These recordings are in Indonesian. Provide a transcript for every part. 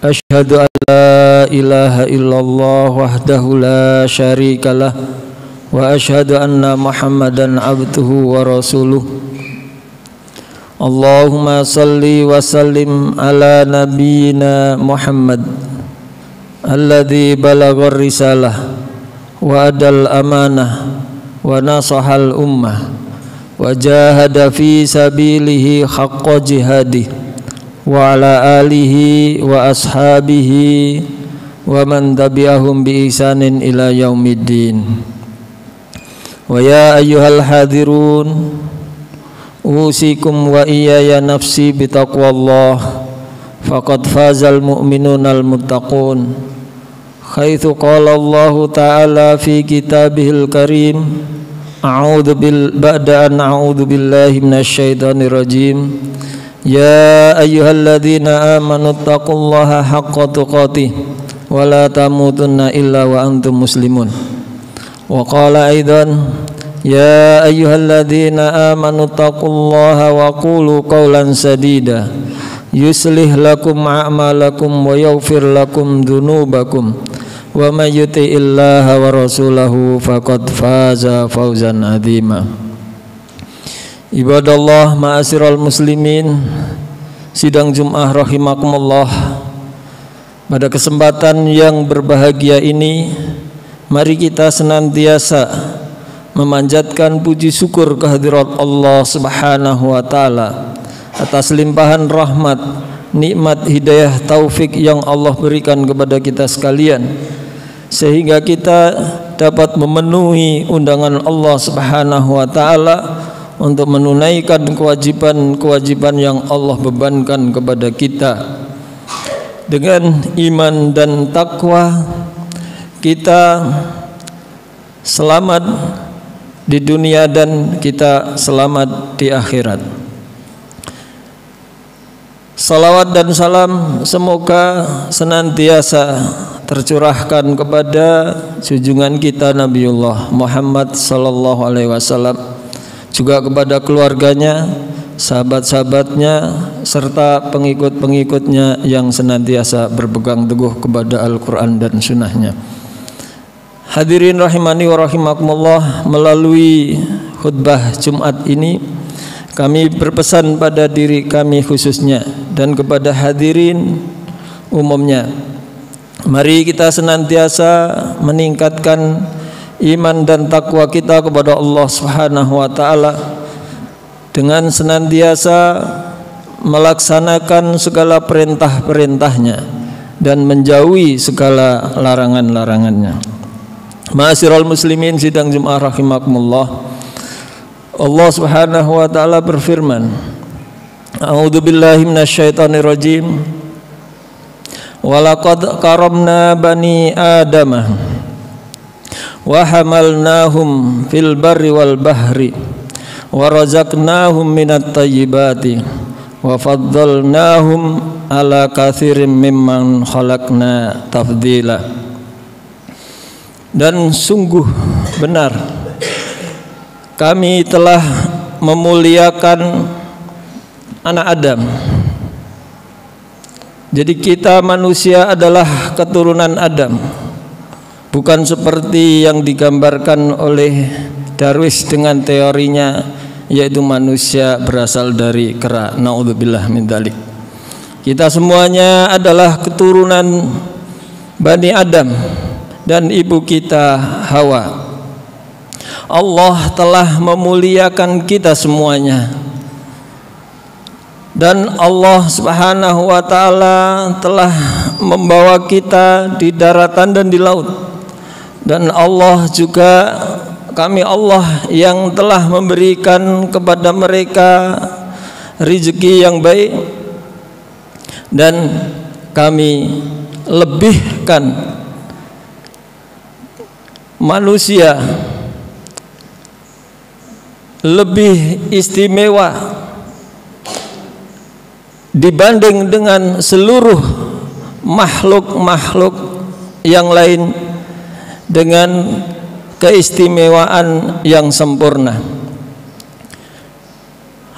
Asyhadu an la ilaha illallah wahdahu la syarikalah wa asyhadu anna Muhammadan abduhu wa rasuluh. Allahumma salli wa sallim ala nabiyyina Muhammad alladzi balagha risalah wa adal amanah wa nasahal ummah wa jahada fi sabilihi haqqa jihadih wa ala alihi wa ashabihi wa man tabi'ahum bi ihsanin ila yaumiddin. Wa ya ayyuhal hadirun usikum wa iyaya nafsi bitaqwallah faqad fazal mu'minunal muttaqun haitsu qala Allah ta'ala fi kitabihil karim a'udzu billahi minasy syaithanir rajim. Ya ayyuhalladzina amanu taqullaha haqqa tuqatih wa la tamutunna illa wa antum muslimun. Wa qala aidan ya ayyuhalladzina amanu taqullaha wa qulu qawlan sadida yuslih lakum a'malakum wa yaghfir lakum dhunubakum wa may yuti'illaha wa rasulahu faqad faza fawzan 'azima. Ibadallah ma'asyiral muslimin, sidang Jum'ah rahimakumullah. Pada kesempatan yang berbahagia ini, mari kita senantiasa memanjatkan puji syukur kehadirat Allah Subhanahu wa taala atas limpahan rahmat, nikmat, hidayah, taufik yang Allah berikan kepada kita sekalian, sehingga kita dapat memenuhi undangan Allah Subhanahu wa taala untuk menunaikan kewajiban-kewajiban yang Allah bebankan kepada kita. Dengan iman dan takwa kita selamat di dunia dan kita selamat di akhirat. Salawat dan salam semoga senantiasa tercurahkan kepada junjungan kita Nabiullah Muhammad sallallahu alaihi wasallam, juga kepada keluarganya, sahabat-sahabatnya, serta pengikut-pengikutnya yang senantiasa berpegang teguh kepada Al-Quran dan Sunnahnya. Hadirin rahimani wa rahimakumullah, melalui khutbah Jumat ini kami berpesan pada diri kami khususnya dan kepada hadirin umumnya, mari kita senantiasa meningkatkan iman dan takwa kita kepada Allah Subhanahu wa taala dengan senantiasa melaksanakan segala perintah-perintahnya dan menjauhi segala larangan-larangannya. Ma'asyiral muslimin sidang Jum'ah rahimakumullah, Allah Subhanahu wa taala berfirman, A'udzu billahi minasyaitonir rajim. Walaqad karamna bani adamah wa hamalnahum fil barri wal bahri wa razaqnahum minat thayyibati wa faddalnahum ala katsirin mimman khalaqna tafdila. Dan sungguh benar kami telah memuliakan anak Adam. Jadi kita manusia adalah keturunan Adam, bukan seperti yang digambarkan oleh Darwis dengan teorinya, yaitu manusia berasal dari kera. Naudzubillah min dzalik. Kita semuanya adalah keturunan Bani Adam dan ibu kita Hawa. Allah telah memuliakan kita semuanya, dan Allah Subhanahu wa taala telah membawa kita di daratan dan di laut. Dan Allah juga, kami Allah yang telah memberikan kepada mereka rezeki yang baik, dan kami lebihkan manusia lebih istimewa dibanding dengan seluruh makhluk-makhluk yang lain dengan keistimewaan yang sempurna.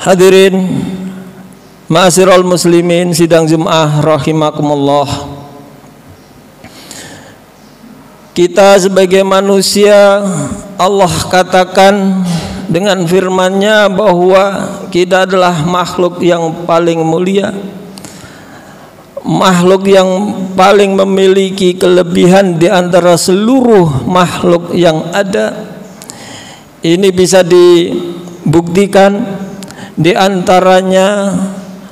Hadirin ma'asyiral muslimin sidang Jum'ah rahimakumullah, Kita sebagai manusia, Allah katakan dengan firman-Nya bahwa kita adalah makhluk yang paling mulia, makhluk yang paling memiliki kelebihan di antara seluruh makhluk yang ada. Ini bisa dibuktikan di antaranya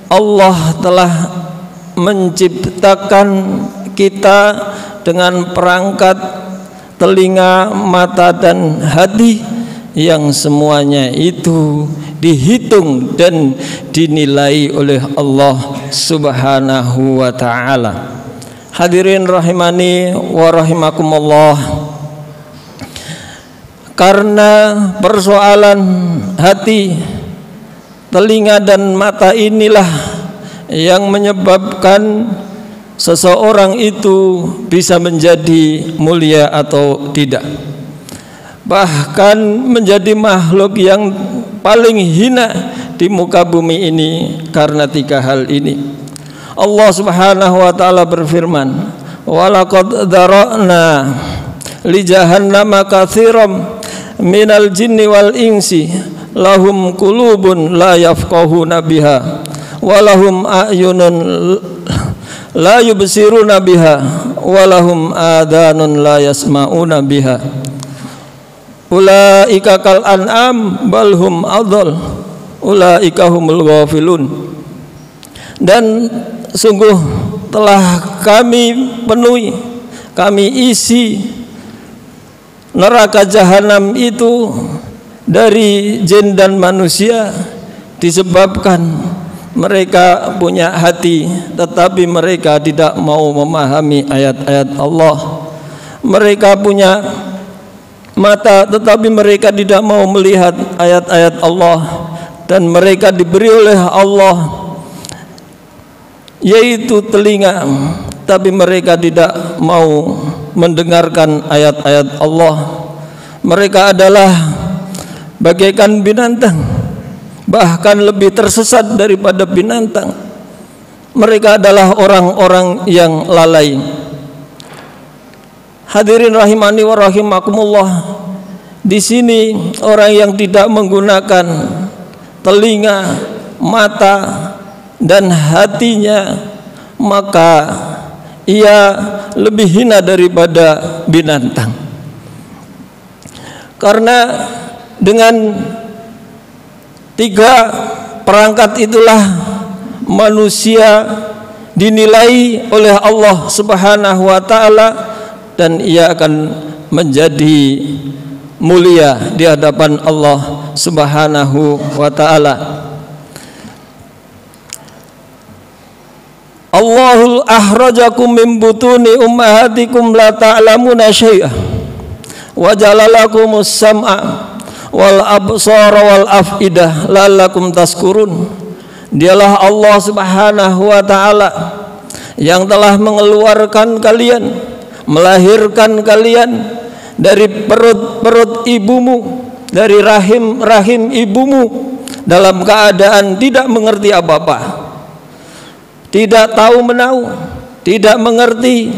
Allah telah menciptakan kita dengan perangkat telinga, mata dan hati yang semuanya itu dihitung dan dinilai oleh Allah Subhanahu wa ta'ala. Hadirin rahimani wa rahimakumullah, karena persoalan hati, telinga dan mata inilah yang menyebabkan seseorang itu bisa menjadi mulia atau tidak, bahkan menjadi makhluk yang paling hina di muka bumi ini karena 3 hal ini. Allah Subhanahu wa ta'ala berfirman, walaqad dzara'na li jahannama katsiran minal jinni wal insi lahum qulubun la yafqahuna biha walahum a'yunun la yubsiruna biha walahum adanun la yasma'una biha ulaika kal an'am balhum adall ulaika humul ghafilun. Dan sungguh telah kami penuhi, kami isi neraka jahanam itu dari jin dan manusia disebabkan mereka punya hati tetapi mereka tidak mau memahami ayat-ayat Allah. Mereka punya mata tetapi mereka tidak mau melihat ayat-ayat Allah. Dan mereka diberi oleh Allah yaitu telinga, tapi mereka tidak mau mendengarkan ayat-ayat Allah. Mereka adalah bagaikan binatang, bahkan lebih tersesat daripada binatang. Mereka adalah orang-orang yang lalai. Hadirin rahimani wa rahimakumullah, di sini orang yang tidak menggunakan telinga, mata dan hatinya, maka ia lebih hina daripada binatang. Karena dengan 3 perangkat itulah manusia dinilai oleh Allah Subhanahu wa ta'ala, dan ia akan menjadi mulia di hadapan Allah Subhanahu wa ta'ala. Allahul ahrajakum min butuni ummahatikum la ta'lamuna syai'ah wa jalalakumus sam'a wal absara wal afidah la'allakum taskurun. Dialah Allah Subhanahu wa ta'ala yang telah mengeluarkan kalian, melahirkan kalian dari perut ibumu, dari rahim ibumu dalam keadaan tidak mengerti apa-apa, tidak tahu menahu, tidak mengerti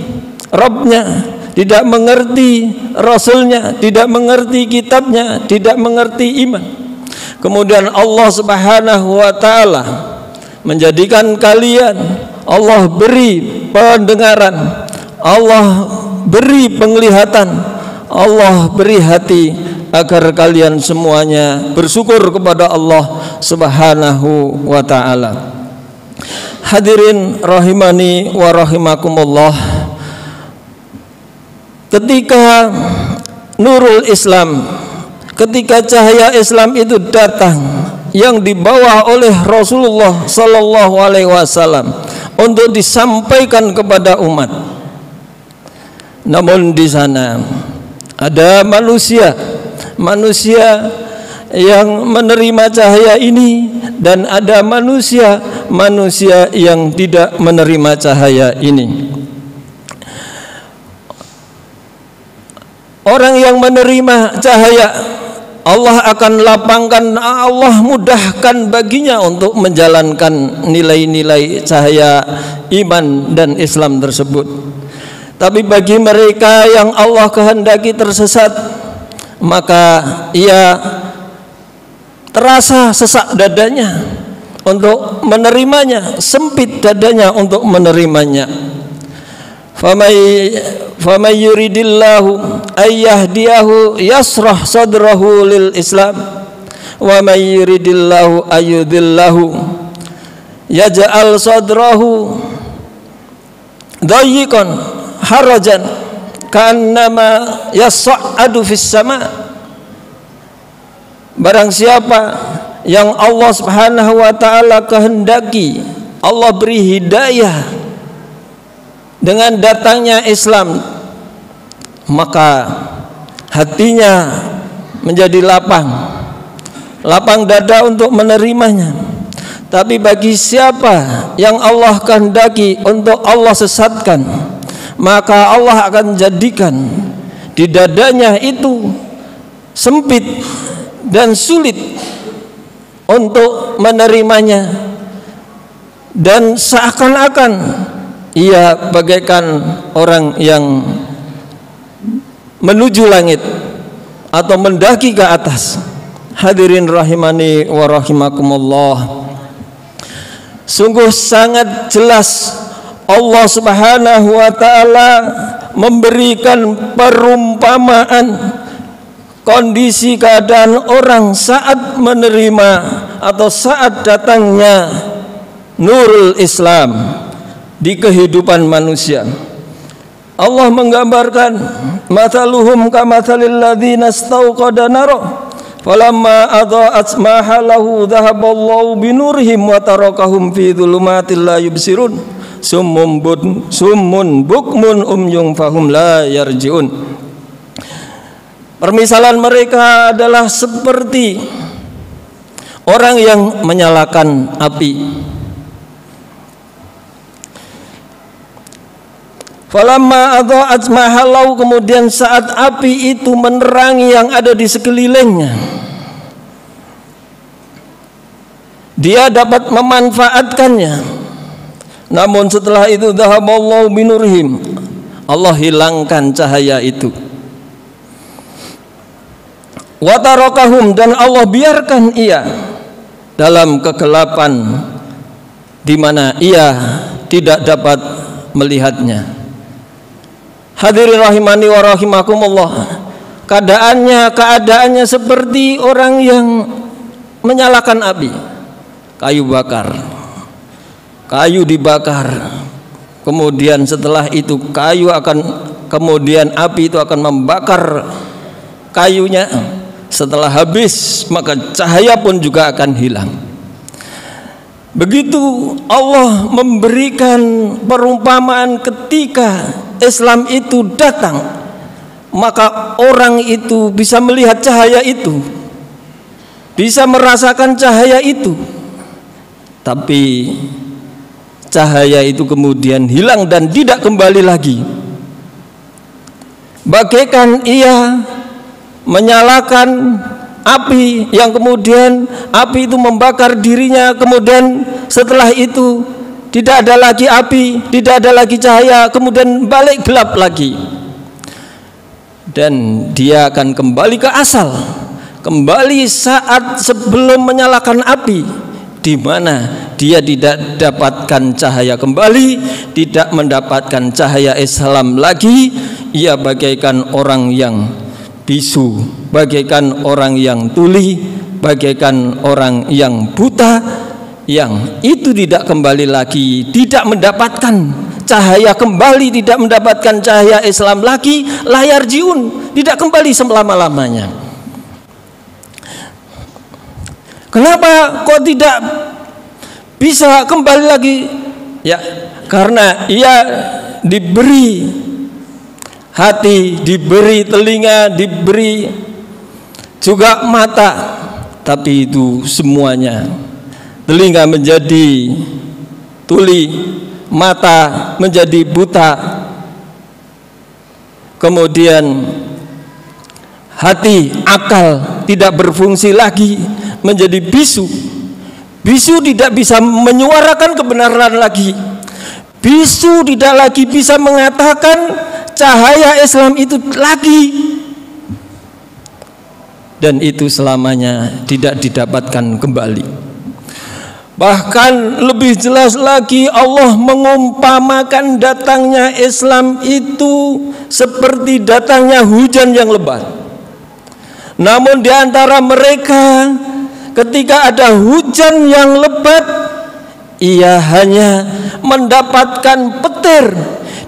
Rabbnya, tidak mengerti Rasulnya, tidak mengerti kitabnya, tidak mengerti iman. Kemudian Allah Subhanahu wa ta'ala menjadikan kalian, Allah beri pendengaran, Allah beri penglihatan, Allah beri hati agar kalian semuanya bersyukur kepada Allah Subhanahu wa ta'ala. Hadirin rahimani wa rahimakumullah, ketika nurul Islam, ketika cahaya Islam itu datang yang dibawa oleh Rasulullah sallallahu alaihi wasallam untuk disampaikan kepada umat, namun di sana ada manusia yang menerima cahaya ini dan ada manusia yang tidak menerima cahaya ini. Orang yang menerima cahaya, Allah akan lapangkan, Allah mudahkan baginya untuk menjalankan nilai-nilai cahaya iman dan Islam tersebut. Tapi bagi mereka yang Allah kehendaki tersesat, maka ia terasa sesak dadanya untuk menerimanya, sempit dadanya untuk menerimanya. Famay yuridillahu ayyahdiyahu yasrah sadrahu lil Islam, wa may yuridillahu ayyudillahu yaj'al sadrahu dayiqan harajan ka'annama yas'adu fis sama. Barang siapa yang Allah Subhanahu wa taala kehendaki, Allah beri hidayah dengan datangnya Islam, maka hatinya menjadi lapang dada untuk menerimanya. Tapi bagi siapa yang Allah kehendaki untuk Allah sesatkan, maka Allah akan jadikan di dadanya itu sempit dan sulit untuk menerimanya, dan seakan-akan ia bagaikan orang yang menuju langit atau mendaki ke atas. Hadirin rahimani wa rahimakumullah, sungguh sangat jelas Allah Subhanahu wa taala memberikan perumpamaan kondisi keadaan orang saat menerima atau saat datangnya nurul Islam di kehidupan manusia. Allah menggambarkan mathaluhum kamathalil ladzina istauqada nara falamma adha'at ma halahu dhahaballahu binurihim wa tarakahum fi dhulumatil la yubsirun summun bukmun umyun fahum la yarji'un. Permisalan mereka adalah seperti orang yang menyalakan api. Falamma adha'at ma halahu, kemudian saat api itu menerangi yang ada di sekelilingnya, dia dapat memanfaatkannya. Namun setelah itu dhahaballahu binurihim, Allah hilangkan cahaya itu. Wa tarakahum, dan Allah biarkan ia dalam kegelapan di mana ia tidak dapat melihatnya. Hadirin rahimani wa rahimakumullah, keadaannya seperti orang yang menyalakan api, kayu bakar, kayu dibakar, kemudian setelah itu kemudian api itu akan membakar kayunya. Setelah habis, maka cahaya pun juga akan hilang. Begitu Allah memberikan perumpamaan ketika Islam itu datang, maka orang itu bisa melihat cahaya itu, bisa merasakan cahaya itu. Tapi cahaya itu kemudian hilang dan tidak kembali lagi. Bagaikan ia menyalakan api yang kemudian api itu membakar dirinya, kemudian setelah itu tidak ada lagi api, tidak ada lagi cahaya, kemudian balik gelap lagi, dan dia akan kembali ke asal, kembali saat sebelum menyalakan api, di mana dia tidak dapatkan cahaya kembali, tidak mendapatkan cahaya Islam lagi. Ia bagaikan orang yang bisu, bagaikan orang yang tuli, bagaikan orang yang buta, yang itu tidak kembali lagi, tidak mendapatkan cahaya kembali, tidak mendapatkan cahaya Islam lagi, layar jiun, tidak kembali selama-lamanya. Kenapa kok tidak bisa kembali lagi? Ya, karena ia diberi hati, diberi telinga, diberi juga mata, tapi itu semuanya, telinga menjadi tuli, mata menjadi buta, kemudian hati, akal tidak berfungsi lagi, menjadi bisu. Bisu tidak bisa menyuarakan kebenaran lagi. Bisu tidak lagi bisa mengatakan cahaya Islam itu lagi, dan itu selamanya tidak didapatkan kembali. Bahkan lebih jelas lagi, Allah mengumpamakan datangnya Islam itu seperti datangnya hujan yang lebat. Namun di antara mereka, ketika ada hujan yang lebat, ia hanya mendapatkan petir,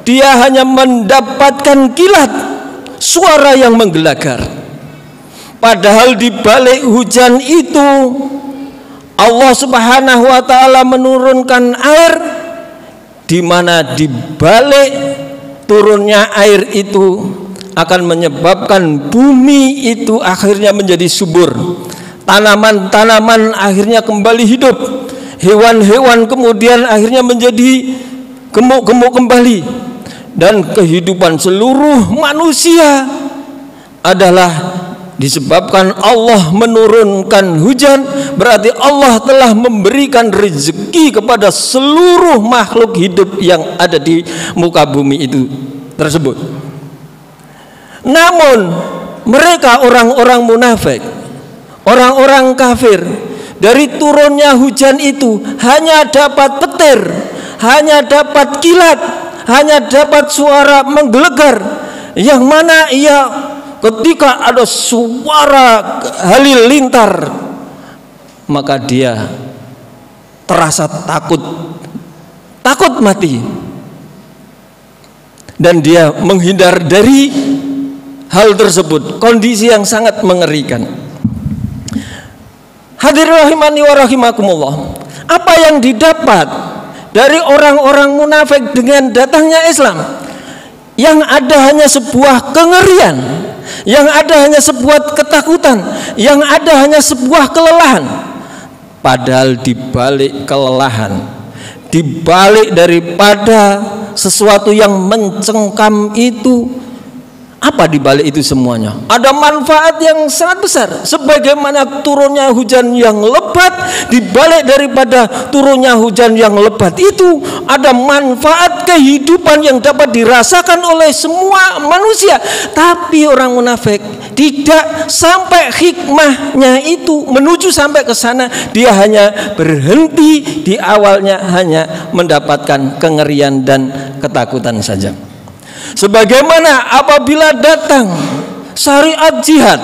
dia hanya mendapatkan kilat, suara yang menggelegar. Padahal di balik hujan itu Allah Subhanahu wa taala menurunkan air, di mana di balik turunnya air itu akan menyebabkan bumi itu akhirnya menjadi subur. Tanaman-tanaman akhirnya kembali hidup. Hewan-hewan kemudian akhirnya menjadi gemuk-gemuk kembali. Dan kehidupan seluruh manusia adalah disebabkan Allah menurunkan hujan. Berarti Allah telah memberikan rezeki kepada seluruh makhluk hidup yang ada di muka bumi itu tersebut. Namun mereka orang-orang munafik, orang-orang kafir, dari turunnya hujan itu hanya dapat petir, hanya dapat kilat, hanya dapat suara menggelegar, yang mana ia ketika ada suara halilintar, maka dia terasa takut mati, dan dia menghindar dari hal tersebut. Kondisi yang sangat mengerikan. Hadirin rahimani wa rahimakumullah, apa yang didapat dari orang-orang munafik dengan datangnya Islam? Yang ada hanya sebuah kengerian, yang ada hanya sebuah ketakutan, yang ada hanya sebuah kelelahan. Padahal di balik kelelahan, di balik daripada sesuatu yang mencengkam itu, apa di balik itu semuanya? Ada manfaat yang sangat besar. Sebagaimana turunnya hujan yang lebat, di balik daripada turunnya hujan yang lebat itu ada manfaat kehidupan yang dapat dirasakan oleh semua manusia. Tapi orang munafik tidak sampai hikmahnya itu menuju sampai ke sana. Dia hanya berhenti di awalnya, hanya mendapatkan kengerian dan ketakutan saja. Sebagaimana apabila datang syariat jihad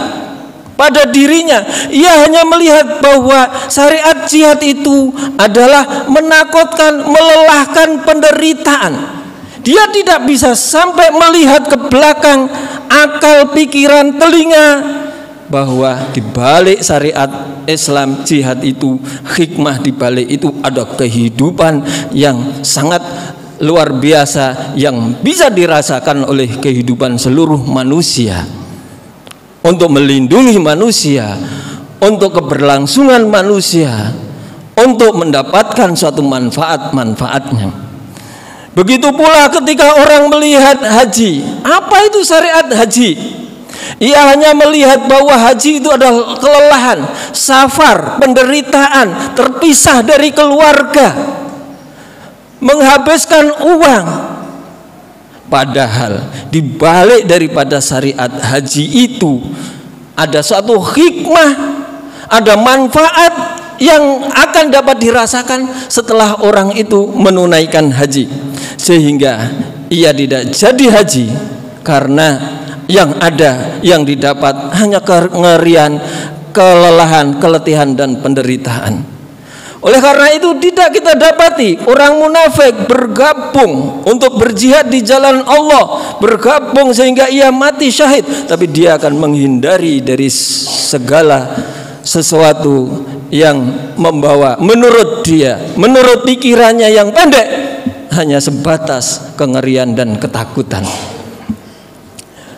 pada dirinya, ia hanya melihat bahwa syariat jihad itu adalah menakutkan, melelahkan, penderitaan. Dia tidak bisa sampai melihat ke belakang akal, pikiran, telinga, bahwa di balik syariat Islam jihad itu, hikmah di balik itu ada kehidupan yang sangat luar biasa yang bisa dirasakan oleh kehidupan seluruh manusia, untuk melindungi manusia, untuk keberlangsungan manusia, untuk mendapatkan suatu manfaat-manfaatnya. Begitu pula ketika orang melihat haji. Apa itu syariat haji? Ia hanya melihat bahwa haji itu adalah kelelahan, safar, penderitaan, terpisah dari keluarga, menghabiskan uang. Padahal di balik daripada syariat haji itu ada suatu hikmah, ada manfaat yang akan dapat dirasakan setelah orang itu menunaikan haji, sehingga ia tidak jadi haji karena yang ada, yang didapat hanya kengerian, kelelahan, keletihan, dan penderitaan. Oleh karena itu tidak kita dapati orang munafik bergabung untuk berjihad di jalan Allah, bergabung sehingga ia mati syahid, tapi dia akan menghindari dari segala sesuatu yang membawa, menurut dia, menurut pikirannya yang pendek, hanya sebatas kengerian dan ketakutan.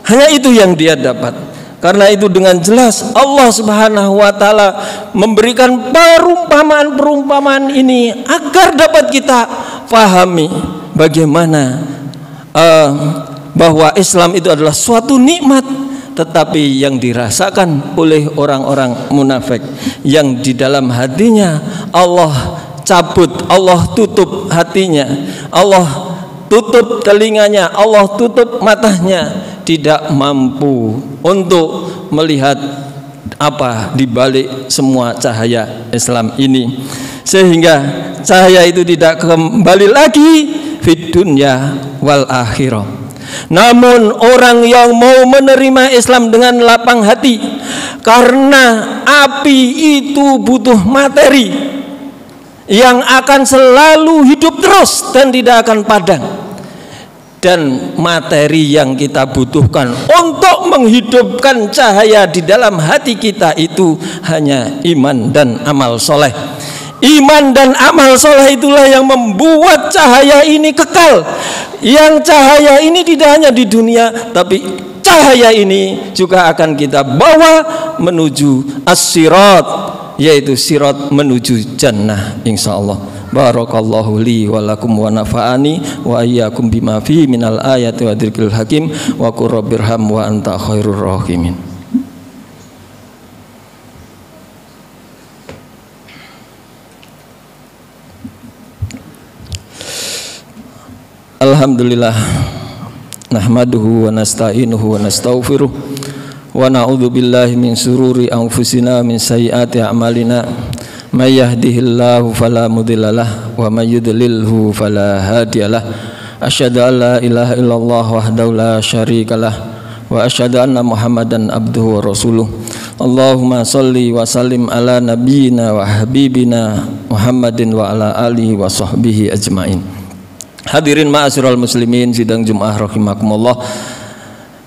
Hanya itu yang dia dapat. Karena itu dengan jelas Allah Subhanahu wa taala memberikan perumpamaan-perumpamaan ini agar dapat kita pahami bagaimana bahwa Islam itu adalah suatu nikmat, tetapi yang dirasakan oleh orang-orang munafik yang di dalam hatinya Allah cabut, Allah tutup hatinya, Allah tutup telinganya, Allah tutup matanya, tidak mampu untuk melihat apa di balik semua cahaya Islam ini, sehingga cahaya itu tidak kembali lagi fid dunya wal akhirah. Namun orang yang mau menerima Islam dengan lapang hati, karena api itu butuh materi yang akan selalu hidup terus dan tidak akan padam. Dan materi yang kita butuhkan untuk menghidupkan cahaya di dalam hati kita itu hanya iman dan amal soleh. Iman dan amal soleh itulah yang membuat cahaya ini kekal. Yang cahaya ini tidak hanya di dunia, tapi cahaya ini juga akan kita bawa menuju as-sirat, yaitu sirat menuju jannah insyaallah. Barakallahu li wa lakum wa nafa'ani wa iyyakum bima fi minal ayati wa dzikril hakim wa qur rabbirham wa anta khairur rahimin. Alhamdulillah nahmaduhu wa nasta'inuhu wa nastaghfiruh wa na'udzu billahi min sururi anfusina min sayyiati a'malina. May yahdihillahu fala mudhillalah wa may yudlilhu fala hadiyalah. Asyhadu an la ilaha illallah wahdahu la syarikalah wa asyhadu anna Muhammadan abduhu wa rasuluh. Allahumma shalli wa sallim ala nabiyyina wa habibina Muhammadin wa ala alihi wa sahbihi ajmain. Hadirin ma'asyiral muslimin sidang Jumat rahimakumullah.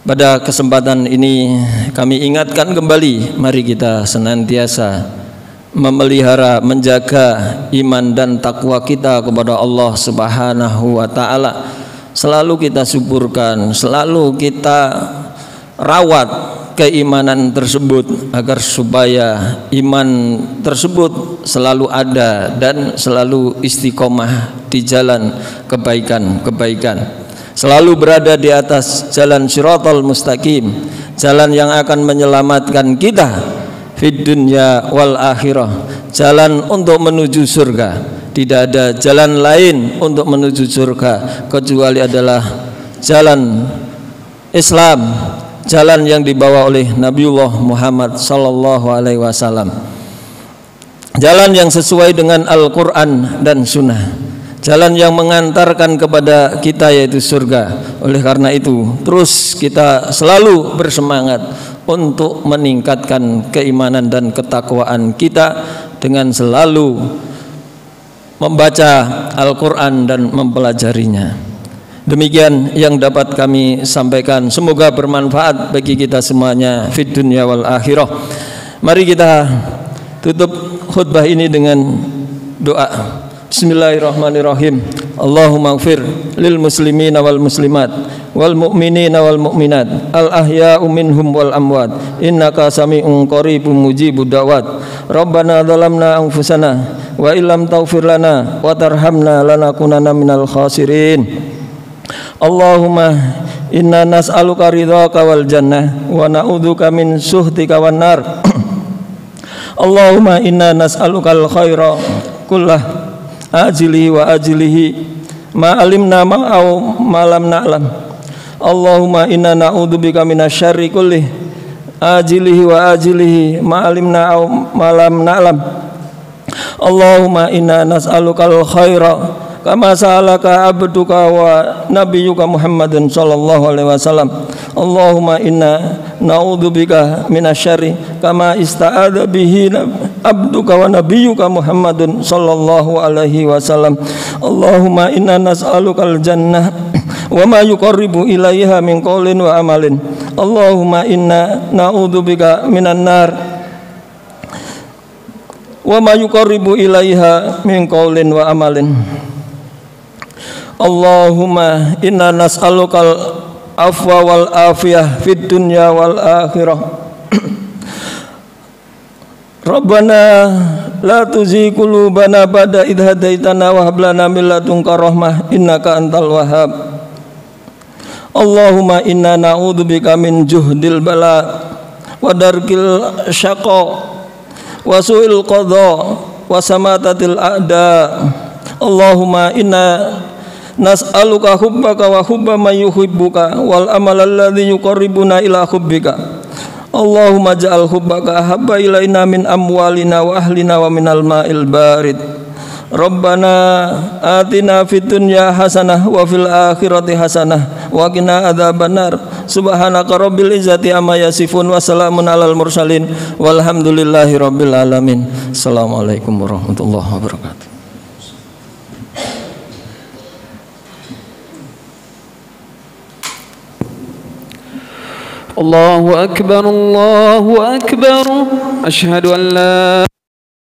Pada kesempatan ini kami ingatkan kembali, mari kita senantiasa memelihara, menjaga iman dan takwa kita kepada Allah Subhanahu wa ta'ala. Selalu kita suburkan, selalu kita rawat keimanan tersebut, agar supaya iman tersebut selalu ada dan selalu istiqomah di jalan kebaikan-kebaikan, selalu berada di atas jalan siratal mustaqim, jalan yang akan menyelamatkan kita fid dunya wal akhirah, jalan untuk menuju surga. Tidak ada jalan lain untuk menuju surga kecuali adalah jalan Islam, jalan yang dibawa oleh Nabiullah Muhammad sallallahu alaihi wasallam, jalan yang sesuai dengan Al-Quran dan Sunnah, jalan yang mengantarkan kepada kita yaitu surga. Oleh karena itu terus kita selalu bersemangat untuk meningkatkan keimanan dan ketakwaan kita dengan selalu membaca Al-Quran dan mempelajarinya. Demikian yang dapat kami sampaikan, semoga bermanfaat bagi kita semuanya fid dunya wal akhirah. Mari kita tutup khutbah ini dengan doa. Bismillahirrahmanirrahim. Allahumma ighfir lil muslimina wal muslimat wal mu'minina wal mu'minat al ahya'u minhum wal amwat innaka sami'un qaribun mujibud da'wat. Rabbana zalamna anfusana wa illam taghfir lana wa tarhamna lanakunanna minal khasirin. Allahumma inna nas'aluka ridhaka wal jannah wa na'udzubika min suhtika wan nar. Allahumma inna nas'aluka al khaira kullah ajilihi wa ajilihi ma alimna ma lam na'lam. Allahumma inna na'udzubika minasyarri kulli ajilihi wa ajilihi ma alimna ma lam na'lam. Allahumma inna nas'alukal khaira kama sa'alaka abduka wa nabiyyuka Muhammadin sallallahu alaihi wasallam. Allahumma inna na'udzubika minasyarri kama ista'adza bihi abduka wa nabiyyuka Muhammadin sallallahu alaihi wasallam. Allahumma inna nas'alukal jannah wa ma yuqarribu ilaiha min qaulin wa amalin. Allahumma inna na'udzubika minan nar wa ma yuqarribu ilaiha min qaulin wa amalin. Allahumma inna nas'alukal afwa wal afiyah fid dunya wal akhirah. Rabbana la tuzigh qulubana ba'da idh hadaitana wa hab lana min ladunka rahmah innaka antal wahhab. Allahumma inna na'udzubika min juhdil bala wa darkil syaqa wa su'il qadha wa samatatil a'da. Allahumma inna Nas'aluka hubbaka wa hubba man yuhibbuka wal amal alladhi yuqarribuna ila hubbika. Allahumma ja'al hubbaka ahabba ilaina min amwalina wa ahlina wa minal ma'il barid. Rabbana atina fid dunya hasanah wa fil akhirati hasanah wa qina adzabannar. Subhanaka rabbil izzati amma yasifun wa salamun alal mursalin walhamdulillahi rabbil alamin. Assalamualaikum warahmatullahi wabarakatuh. الله أكبر الله أكبر أشهد أن لا